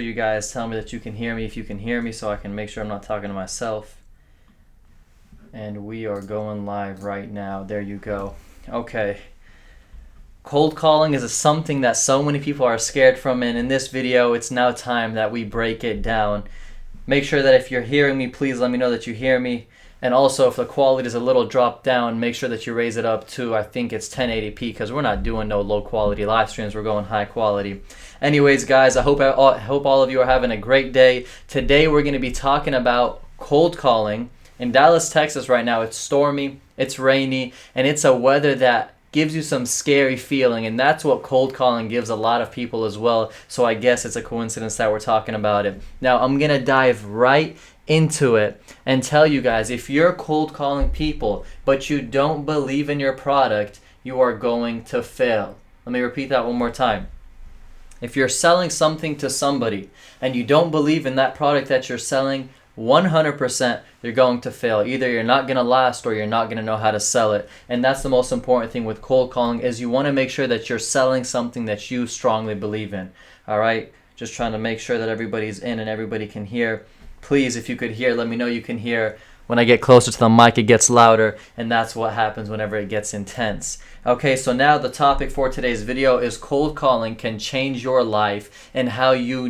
You guys tell me that you can hear me if you can hear me, so I can make sure I'm not talking to myself. And we are going live right now. There you go. Okay. Cold calling is something that so many people are scared from, and in this video it's now time that we break it down. Make sure that if you're hearing me, please let me know that you hear me. And also, if the quality is a little dropped down, make sure that you raise it up to, I think it's 1080p, because we're not doing no low quality live streams. We're going high quality. Anyways, guys, I hope all of you are having a great day. Today we're going to be talking about cold calling. In Dallas, Texas right now, it's stormy, it's rainy, and it's a weather that gives you some scary feeling, and that's what cold calling gives a lot of people as well. So I guess it's a coincidence that we're talking about it. Now I'm going to dive right into it and tell you guys, if you're cold calling people but you don't believe in your product, you are going to fail. Let me repeat that one more time. If you're selling something to somebody and you don't believe in that product that you're selling, 100% you're going to fail. Either you're not going to last or you're not going to know how to sell it. And that's the most important thing with cold calling, is you want to make sure that you're selling something that you strongly believe in. All right? Just trying to make sure that everybody's in and everybody can hear. Please, if you could hear, let me know you can hear. When I get closer to the mic, it gets louder, and that's what happens whenever it gets intense. Okay, so now the topic for today's video is cold calling can change your life, and how you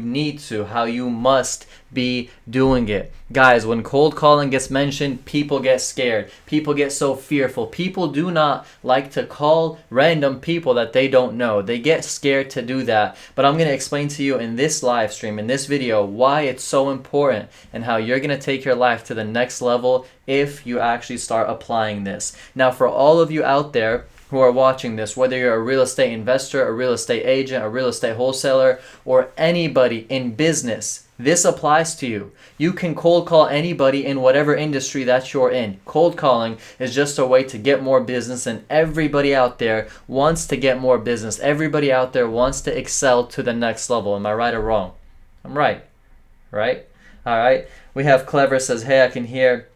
must be doing it. Guys, when cold calling gets mentioned, people get scared. People get so fearful. People do not like to call random people that they don't know. They get scared to do that. But I'm going to explain to you in this live stream, in this video, why it's so important and how you're going to take your life to the next level if you actually start applying this. Now, for all of you out there who are watching this, whether you're a real estate investor, a real estate agent, a real estate wholesaler, or anybody in business, this applies to you. You can cold call anybody in whatever industry that you're in. Cold calling is just a way to get more business, and everybody out there wants to get more business. Everybody out there wants to excel to the next level. Am I right or wrong? I'm right. Right? All right. We have Clever says, hey, I can hear.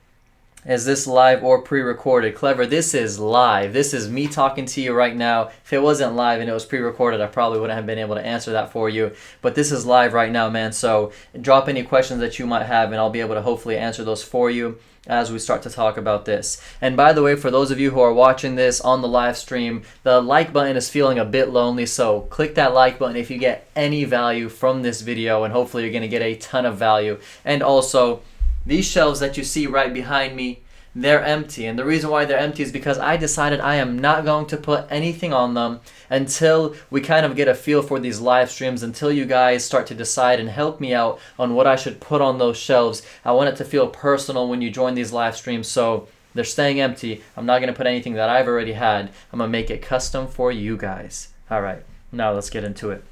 Is this live or pre-recorded? Clever, this is live. This is me talking to you right now. If it wasn't live and it was pre-recorded, I probably wouldn't have been able to answer that for you. But this is live right now, man. So drop any questions that you might have, and I'll be able to hopefully answer those for you as we start to talk about this. And by the way, for those of you who are watching this on the live stream, the like button is feeling a bit lonely, so click that like button if you get any value from this video, and hopefully you're going to get a ton of value. And also, these shelves that you see right behind me, they're empty. And the reason why they're empty is because I decided I am not going to put anything on them until we kind of get a feel for these live streams, until you guys start to decide and help me out on what I should put on those shelves. I want it to feel personal when you join these live streams, so they're staying empty. I'm not going to put anything that I've already had. I'm going to make it custom for you guys. All right, now let's get into it.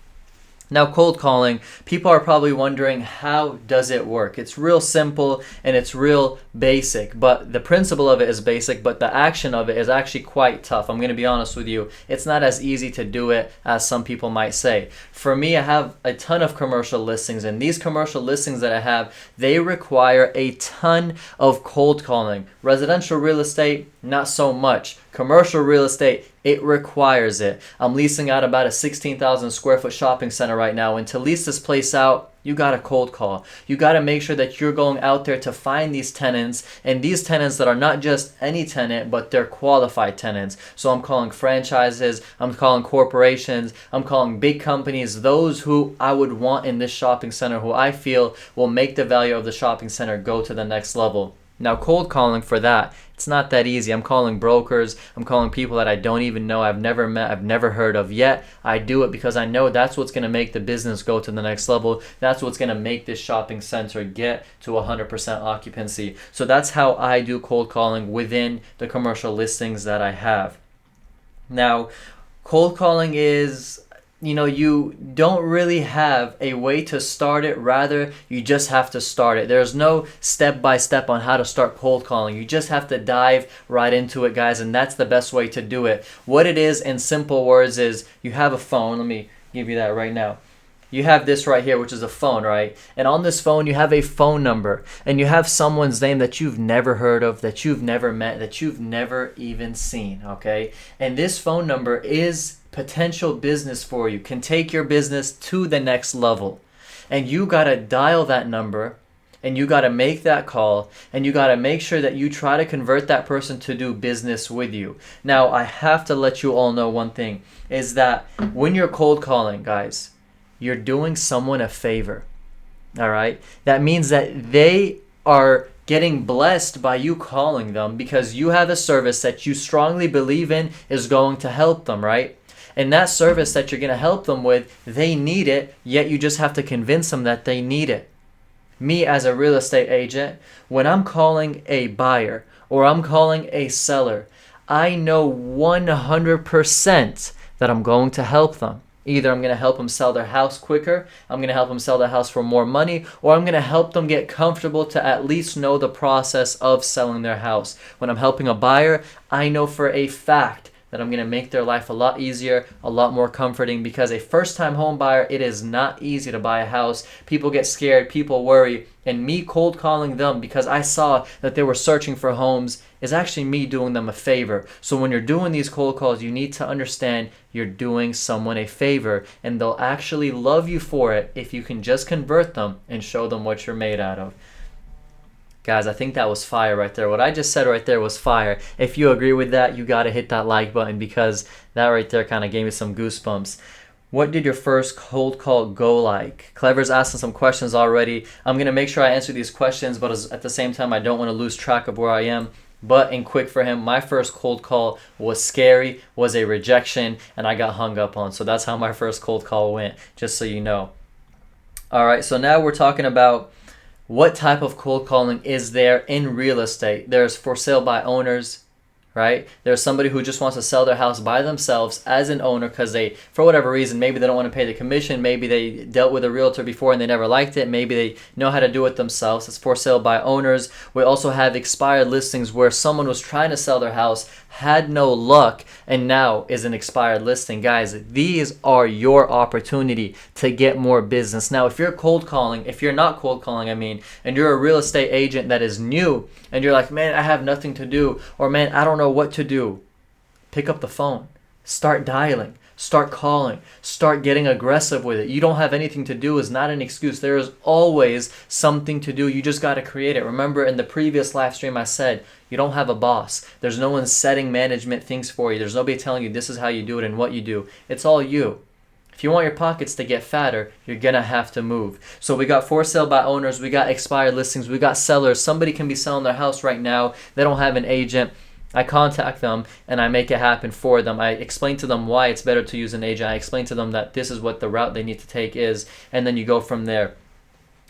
Now, cold calling, people are probably wondering, how does it work? It's real simple and it's real basic, but the principle of it is basic, but the action of it is actually quite tough. I'm going to be honest with you. It's not as easy to do it as some people might say. For me, I have a ton of commercial listings, and these commercial listings that I have, they require a ton of cold calling. Residential real estate, not so much. Commercial real estate, it requires it. I'm leasing out about a 16,000 square foot shopping center right now, and to lease this place out, you got to cold call. You got to make sure that you're going out there to find these tenants, and these tenants that are not just any tenant, but they're qualified tenants. So I'm calling franchises, I'm calling corporations, I'm calling big companies, those who I would want in this shopping center, who I feel will make the value of the shopping center go to the next level. Now, cold calling for that, it's not that easy. I'm calling brokers. I'm calling people that I don't even know, I've never met, I've never heard of yet. I do it because I know that's what's going to make the business go to the next level. That's what's going to make this shopping center get to 100% occupancy. So that's how I do cold calling within the commercial listings that I have. Now, cold calling is, you don't really have a way to start it. Rather, you just have to start it. There's no step-by-step on how to start cold calling. You just have to dive right into it, guys, and that's the best way to do it. What it is, in simple words, is you have a phone. Let me give you that right now. You have this right here, which is a phone, right? And on this phone, you have a phone number, and you have someone's name that you've never heard of, that you've never met, that you've never even seen, okay? And this phone number is potential business for you, can take your business to the next level. And you got to dial that number, and you got to make that call, and you got to make sure that you try to convert that person to do business with you. Now, I have to let you all know one thing, is that when you're cold calling, guys, you're doing someone a favor. All right? That means that they are getting blessed by you calling them because you have a service that you strongly believe in is going to help them, right? And that service that you're going to help them with, they need it, yet you just have to convince them that they need it. Me as a real estate agent, when I'm calling a buyer or I'm calling a seller, I know 100% that I'm going to help them. Either I'm going to help them sell their house quicker, I'm going to help them sell their house for more money, or I'm going to help them get comfortable to at least know the process of selling their house. When I'm helping a buyer, I know for a fact that I'm going to make their life a lot easier, a lot more comforting, because a first-time home buyer, it is not easy to buy a house. People get scared, people worry, and me cold calling them because I saw that they were searching for homes is actually me doing them a favor. So when you're doing these cold calls, you need to understand you're doing someone a favor, and they'll actually love you for it if you can just convert them and show them what you're made out of. Guys, I think that was fire right there. What I just said right there was fire. If you agree with that, you got to hit that like button because that right there kind of gave me some goosebumps. What did your first cold call go like? Clever's asking some questions already. I'm going to make sure I answer these questions, but at the same time, I don't want to lose track of where I am. But in quick for him, my first cold call was scary, was a rejection, and I got hung up on. So that's how my first cold call went, just so you know. All right, so now we're talking about what type of cold calling is there in real estate. There's for sale by owners, right? There's somebody who just wants to sell their house by themselves as an owner because they, for whatever reason, maybe they don't want to pay the commission, maybe they dealt with a realtor before and they never liked it, maybe they know how to do it themselves. It's for sale by owners. We also have expired listings where someone was trying to sell their house, had no luck, and now is an expired listing. Guys, these are your opportunity to get more business. Now, if you're cold calling, if you're not cold calling, and you're a real estate agent that is new and you're like, man, I have nothing to do, or man, I don't know what to do, pick up the phone, start dialing, start calling, start getting aggressive with it. You don't have anything to do is not an excuse. There is always something to do. You just got to create it. Remember in the previous live stream I said, you don't have a boss. There's no one setting management things for you. There's nobody telling you this is how you do it and what you do. It's all you. If you want your pockets to get fatter, you're going to have to move. So we got for sale by owners, we got expired listings, we got sellers. Somebody can be selling their house right now. They don't have an agent. I contact them and I make it happen for them. I explain to them why it's better to use an agent. I explain to them that this is what the route they need to take is, and then you go from there.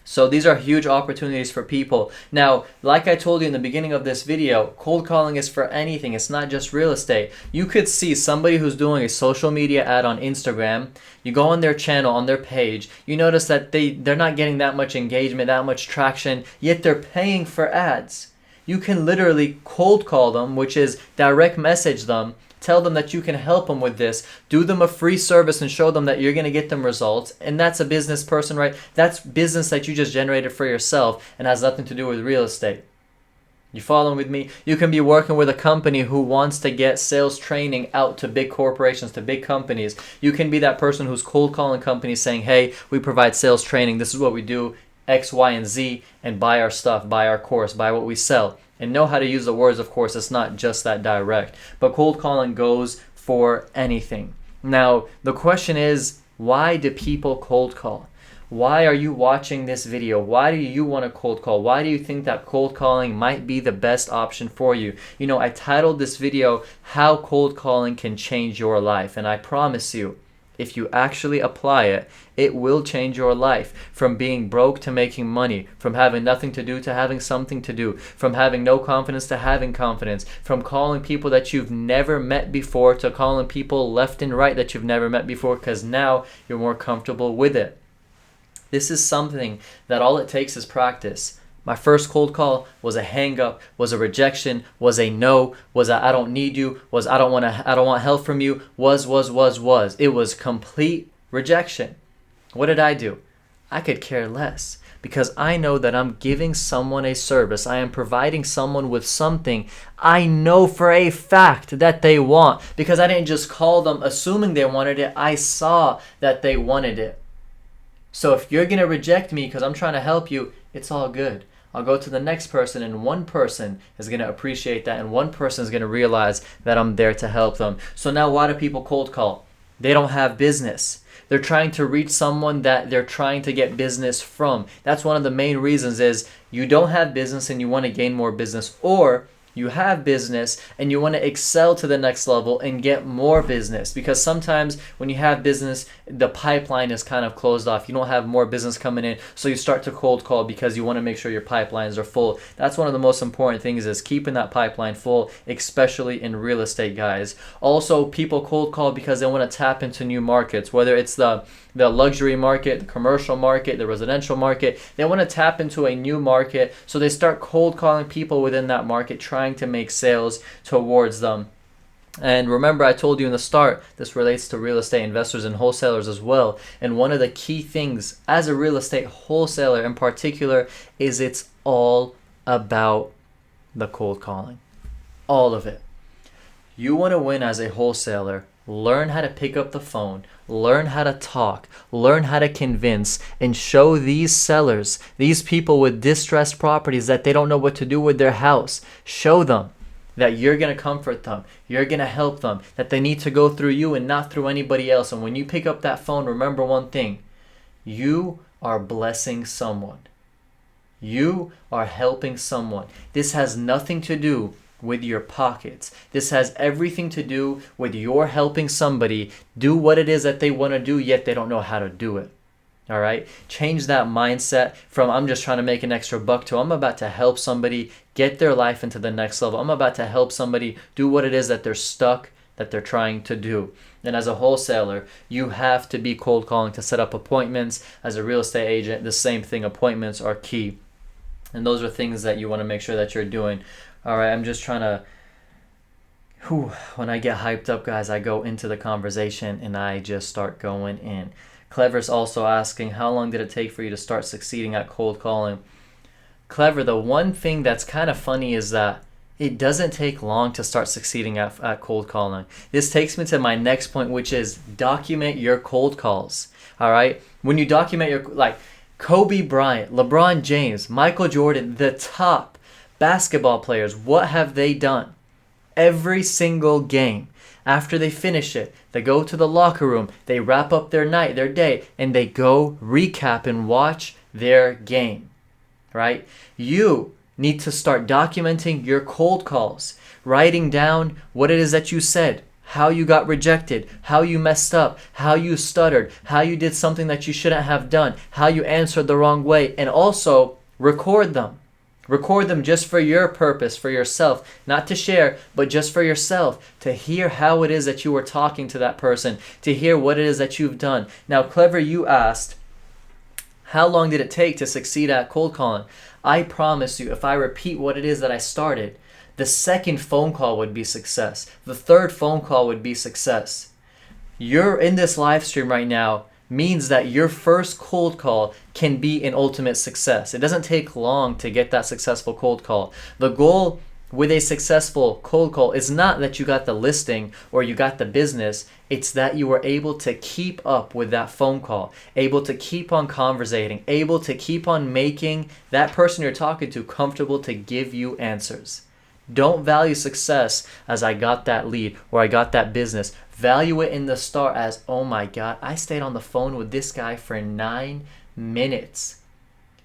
So these are huge opportunities for people. Now, like I told you in the beginning of this video, cold calling is for anything. It's not just real estate. You could see somebody who's doing a social media ad on Instagram. You go on their channel, on their page. You notice that they're not getting that much engagement, that much traction, yet they're paying for ads. You can literally cold call them, which is direct message them. Tell them that you can help them with this. Do them a free service and show them that you're going to get them results. And that's a business person, right? That's business that you just generated for yourself and has nothing to do with real estate. You following with me? You can be working with a company who wants to get sales training out to big corporations, to big companies. You can be that person who's cold calling companies saying, hey, we provide sales training. This is what we do, X, Y, and Z, and buy our stuff, buy our course, buy what we sell. And know how to use the words, of course. It's not just that direct. But cold calling goes for anything. Now, the question is, why do people cold call? Why are you watching this video? Why do you want to cold call? Why do you think that cold calling might be the best option for you? You know, I titled this video, How Cold Calling Can Change Your Life. And I promise you, if you actually apply it, it will change your life. From being broke to making money, from having nothing to do to having something to do, from having no confidence to having confidence, from calling people that you've never met before to calling people left and right that you've never met before because now you're more comfortable with it. This is something that all it takes is practice. My first cold call was a hang up, was a rejection, was a no, was a I don't need you, was I don't want help from you, was. It was complete rejection. What did I do? I could care less because I know that I'm giving someone a service. I am providing someone with something I know for a fact that they want because I didn't just call them assuming they wanted it. I saw that they wanted it. So if you're going to reject me because I'm trying to help you, it's all good. I'll go to the next person, and one person is going to appreciate that, and one person is going to realize that I'm there to help them. So now why do people cold call? They don't have business. They're trying to reach someone that they're trying to get business from. That's one of the main reasons is you don't have business and you want to gain more business, or you have business and you want to excel to the next level and get more business, because sometimes when you have business, the pipeline is kind of closed off. You don't have more business coming in, so you start to cold call because you want to make sure your pipelines are full. That's one of the most important things, is keeping that pipeline full, especially in real estate, guys. Also, people cold call because they want to tap into new markets, whether it's the luxury market, the commercial market, the residential market. They want to tap into a new market, so they start cold calling people within that market, trying to make sales towards them. And remember, I told you in the start, this relates to real estate investors and wholesalers as well. And one of the key things as a real estate wholesaler in particular is it's all about the cold calling. All of it. You want to win as a wholesaler, learn how to pick up the phone, learn how to talk, learn how to convince, and show these sellers, these people with distressed properties that they don't know what to do with their house. Show them that you're going to comfort them, you're going to help them, that they need to go through you and not through anybody else. And when you pick up that phone, remember one thing: you are blessing someone. You are helping someone. This has nothing to do with your pockets. This has everything to do with your helping somebody do what it is that they want to do, yet they don't know how to do it. All right? Change that mindset from I'm just trying to make an extra buck to I'm about to help somebody get their life into the next level. I'm about to help somebody do what it is that they're stuck, that they're trying to do. And as a wholesaler, you have to be cold calling to set up appointments. As a real estate agent, the same thing. Appointments are key. And those are things that you want to make sure that you're doing. All right, I'm just trying to, when I get hyped up, guys, I go into the conversation and I just start going in. Clever's also asking, how long did it take for you to start succeeding at cold calling? Clever, the one thing that's kind of funny is that it doesn't take long to start succeeding at cold calling. This takes me to my next point, which is document your cold calls. All right, when you document your, like Kobe Bryant, LeBron James, Michael Jordan, the top basketball players, what have they done? Every single game, after they finish it, they go to the locker room, they wrap up their night, their day, and they go recap and watch their game, right? You need to start documenting your cold calls, writing down what it is that you said, how you got rejected, how you messed up, how you stuttered, how you did something that you shouldn't have done, how you answered the wrong way, and also record them. Record them just for your purpose, for yourself, not to share, but just for yourself, to hear how it is that you were talking to that person, to hear what it is that you've done. Now, Clever, you asked, how long did it take to succeed at cold calling? I promise you, if I repeat what it is that I started, the second phone call would be success. The third phone call would be success. You're in this live stream right now means that your first cold call can be an ultimate success. It doesn't take long to get that successful cold call. The goal with a successful cold call is not that you got the listing or you got the business. It's that you were able to keep up with that phone call, able to keep on conversating, able to keep on making that person you're talking to comfortable to give you answers. Don't value success as I got that lead or I got that business. Value it in the start as, oh my God, I stayed on the phone with this guy for 9 minutes.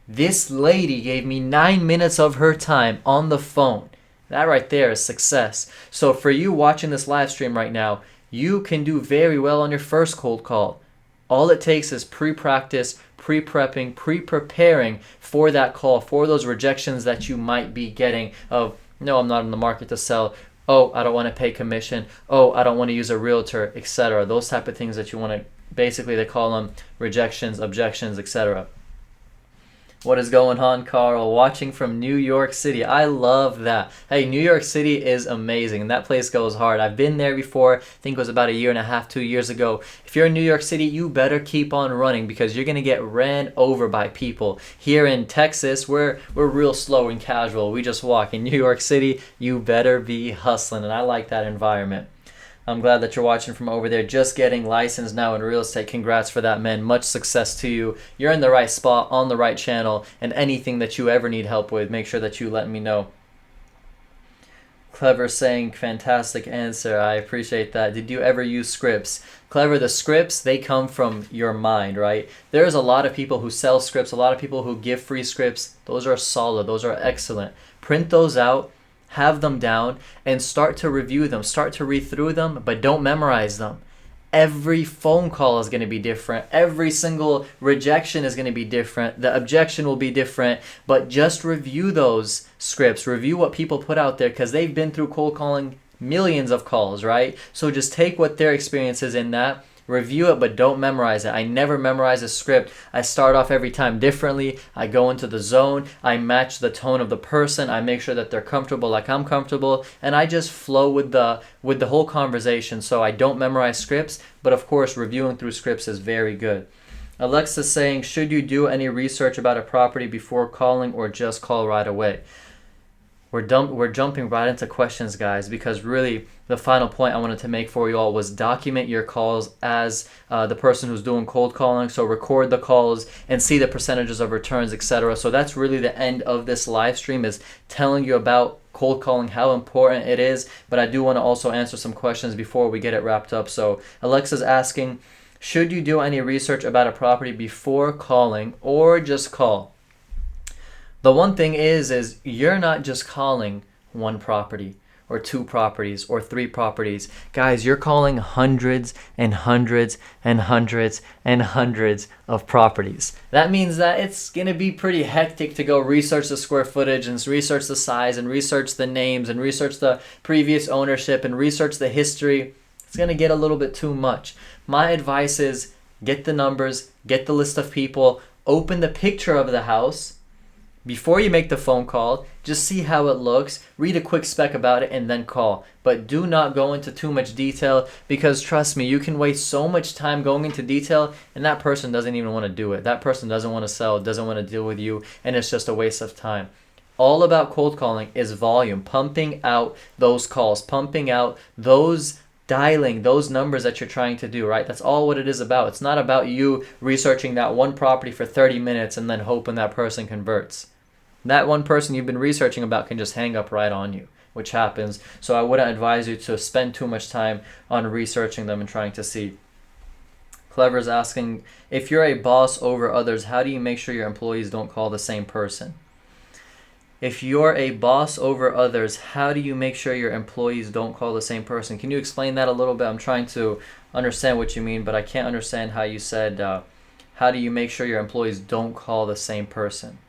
This lady gave me 9 minutes of her time on the phone. That right there is success. So for you watching this live stream right now, you can do very well on your first cold call. All it takes is pre-practice, pre-prepping, pre-preparing for that call, for those rejections that you might be getting of, no, I'm not in the market to sell. Oh, I don't want to pay commission. Oh, I don't want to use a realtor, etc. Those type of things that you want to, basically they call them rejections, objections, etc. What is going on, Carl? Watching from New York City. I love that. Hey, New York City is amazing, and that place goes hard. I've been there before. I think it was about 1.5 years, 2 years ago. If you're in New York City, you better keep on running because you're going to get ran over by people. Here in Texas, we're real slow and casual. We just walk. In New York City, you better be hustling, and I like that environment. I'm glad that you're watching from over there, just getting licensed now in real estate. Congrats for that, man. Much success to you. You're in the right spot, on the right channel, and anything that you ever need help with, make sure that you let me know. Clever saying, fantastic answer. I appreciate that. Did you ever use scripts? Clever, the scripts, they come from your mind, right? There's a lot of people who sell scripts, a lot of people who give free scripts. Those are solid. Those are excellent. Print those out, have them down, and start to review them. Start to read through them, but don't memorize them. Every phone call is going to be different. Every single rejection is going to be different. The objection will be different. But just review those scripts. Review what people put out there because they've been through cold calling millions of calls, right? So just take what their experience is in that. Review it, but don't memorize it. I never memorize a script. I start off every time differently. I go into the zone. I match the tone of the person. I make sure that they're comfortable like I'm comfortable. And I just flow with the whole conversation. So I don't memorize scripts, but of course, reviewing through scripts is very good. Alexa's saying, should you do any research about a property before calling or just call right away? We're jumping right into questions, guys, because really the final point I wanted to make for you all was document your calls as the person who's doing cold calling. So record the calls and see the percentages of returns, etc. So that's really the end of this live stream, is telling you about cold calling, how important it is. But I do want to also answer some questions before we get it wrapped up. So Alexa's asking, should you do any research about a property before calling or just call? The one thing is you're not just calling one property or two properties or three properties. Guys, you're calling hundreds and hundreds and hundreds and hundreds of properties. That means that it's going to be pretty hectic to go research the square footage and research the size and research the names and research the previous ownership and research the history. It's going to get a little bit too much. My advice is get the numbers, get the list of people, open the picture of the house. Before you make the phone call, just see how it looks, read a quick spec about it, and then call. But do not go into too much detail because trust me, you can waste so much time going into detail and that person doesn't even want to do it. That person doesn't want to sell, doesn't want to deal with you, and it's just a waste of time. All about cold calling is volume, pumping out those calls, pumping out those dialing, those numbers that you're trying to do, right? That's all what it is about. It's not about you researching that one property for 30 minutes and then hoping that person converts. That one person you've been researching about can just hang up right on you, which happens. So I wouldn't advise you to spend too much time on researching them and trying to see. Clever's asking, if you're a boss over others, how do you make sure your employees don't call the same person? If you're a boss over others, how do you make sure your employees don't call the same person? Can you explain that a little bit? I'm trying to understand what you mean, but I can't understand how you said, how do you make sure your employees don't call the same person?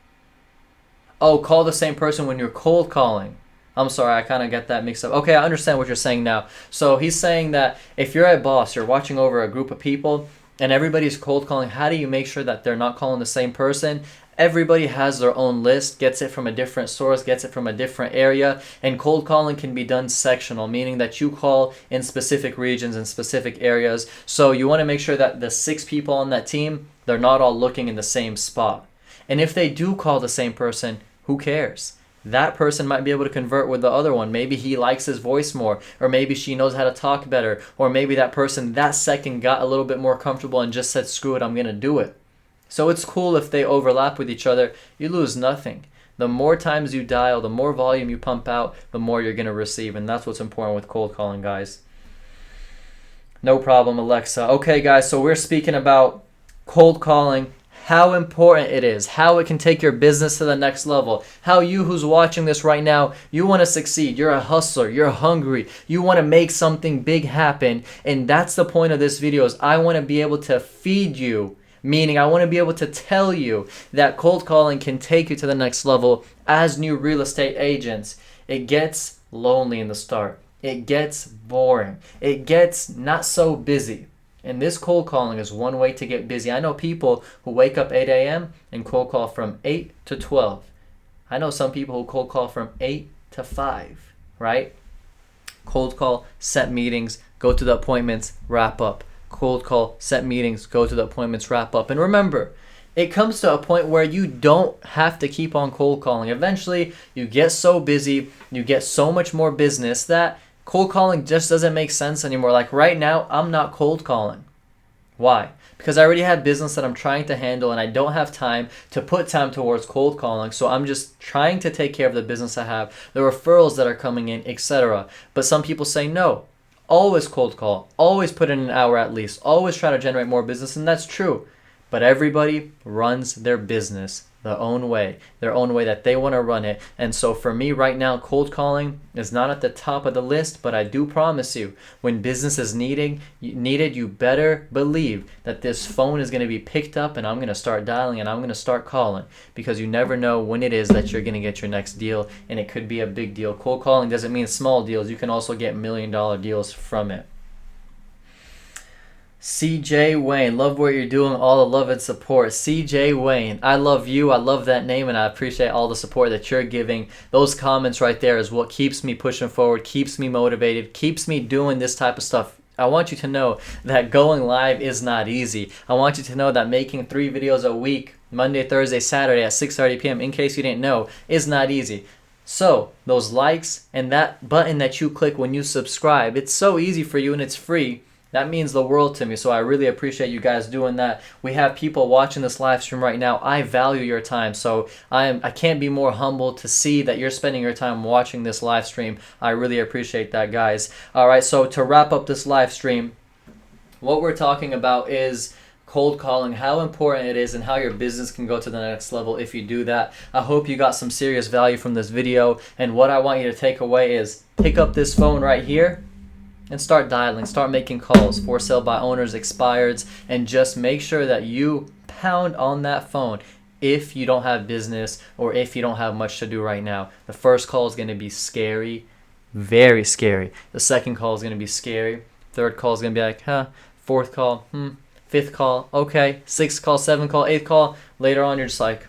Oh, call the same person when you're cold calling. I'm sorry, I kind of get that mixed up. Okay, I understand what you're saying now. So he's saying that if you're a boss, you're watching over a group of people, and everybody's cold calling, how do you make sure that they're not calling the same person? Everybody has their own list, gets it from a different source, gets it from a different area, and cold calling can be done sectional, meaning that you call in specific regions and specific areas. So you want to make sure that the 6 people on that team, they're not all looking in the same spot. And if they do call the same person, who cares? That person might be able to convert with the other one. Maybe he likes his voice more, or maybe she knows how to talk better, or maybe that person that second got a little bit more comfortable and just said, screw it, I'm going to do it. So it's cool if they overlap with each other. You lose nothing. The more times you dial, the more volume you pump out, the more you're going to receive. And that's what's important with cold calling, guys. No problem, Alexa. Okay, guys, so we're speaking about cold calling, how important it is, how it can take your business to the next level, how you who's watching this right now, you want to succeed, you're a hustler, you're hungry, you want to make something big happen, and that's the point of this video is I want to be able to feed you, meaning I want to be able to tell you that cold calling can take you to the next level as new real estate agents. It gets lonely in the start, it gets boring, it gets not so busy. And this cold calling is one way to get busy. I know people who wake up 8 a.m. and cold call from 8 to 12. I know some people who cold call from 8 to 5, right? Cold call, set meetings, go to the appointments, wrap up. Cold call, set meetings, go to the appointments, wrap up. And remember, it comes to a point where you don't have to keep on cold calling. Eventually, you get so busy, you get so much more business that Cold calling just doesn't make sense anymore. Like right now, I'm not cold calling. Why? Because I already have business that I'm trying to handle and I don't have time to put time towards cold calling. So I'm just trying to take care of the business I have, the referrals that are coming in, etc. But some people say no. Always cold call. Always put in an hour at least. Always try to generate more business, and that's true. But everybody runs their business their own way that they want to run it. And so for me right now, cold calling is not at the top of the list, but I do promise you, when business is needed, you better believe that this phone is going to be picked up and I'm going to start dialing and I'm going to start calling, because you never know when it is that you're going to get your next deal, and it could be a big deal. Cold calling doesn't mean small deals. You can also get $1 million deals from it. CJ Wayne, love what you're doing, all the love and support. CJ Wayne, I love you, I love that name, and I appreciate all the support that you're giving. Those comments right there is what keeps me pushing forward, keeps me motivated, keeps me doing this type of stuff. I want you to know that going live is not easy. I want you to know that making 3 videos a week, Monday, Thursday, Saturday at 6:30 p.m., in case you didn't know, is not easy. So those likes and that button that you click when you subscribe, it's so easy for you and it's free. That means the world to me, so I really appreciate you guys doing that. We have people watching this live stream right now. I value your time, so I can't be more humbled to see that you're spending your time watching this live stream. I really appreciate that, guys. All right, so to wrap up this live stream, what we're talking about is cold calling, how important it is, and how your business can go to the next level if you do that. I hope you got some serious value from this video, and what I want you to take away is pick up this phone right here and start dialing, start making calls, for sale by owners, expireds, and just make sure that you pound on that phone if you don't have business or if you don't have much to do right now. The first call is going to be scary, very scary. The second call is going to be scary. Third call is going to be like, huh. Fourth call, Fifth call, okay. Sixth call, seventh call, eighth call. Later on, you're just like,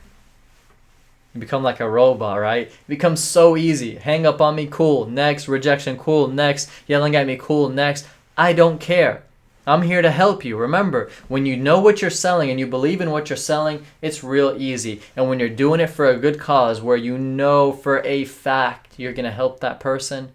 you become like a robot, right? It becomes so easy. Hang up on me, cool. Next. Rejection, cool. Next. Yelling at me, cool. Next. I don't care. I'm here to help you. Remember, when you know what you're selling and you believe in what you're selling, it's real easy. And when you're doing it for a good cause, where you know for a fact you're going to help that person,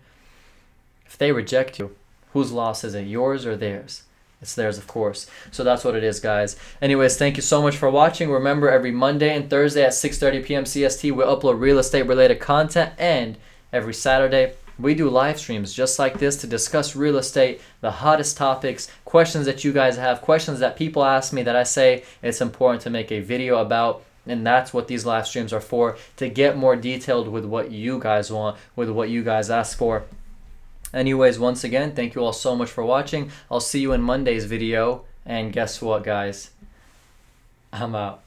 if they reject you, whose loss is it? Yours or theirs? It's theirs, of course. So that's what it is, guys. Anyways, thank you so much for watching. Remember, every Monday and Thursday at 6:30 p.m. CST, we upload real estate-related content. And every Saturday, we do live streams just like this to discuss real estate, the hottest topics, questions that you guys have, questions that people ask me that I say it's important to make a video about. And that's what these live streams are for, to get more detailed with what you guys want, with what you guys ask for. Anyways, once again, thank you all so much for watching. I'll see you in Monday's video. And guess what, guys? I'm out.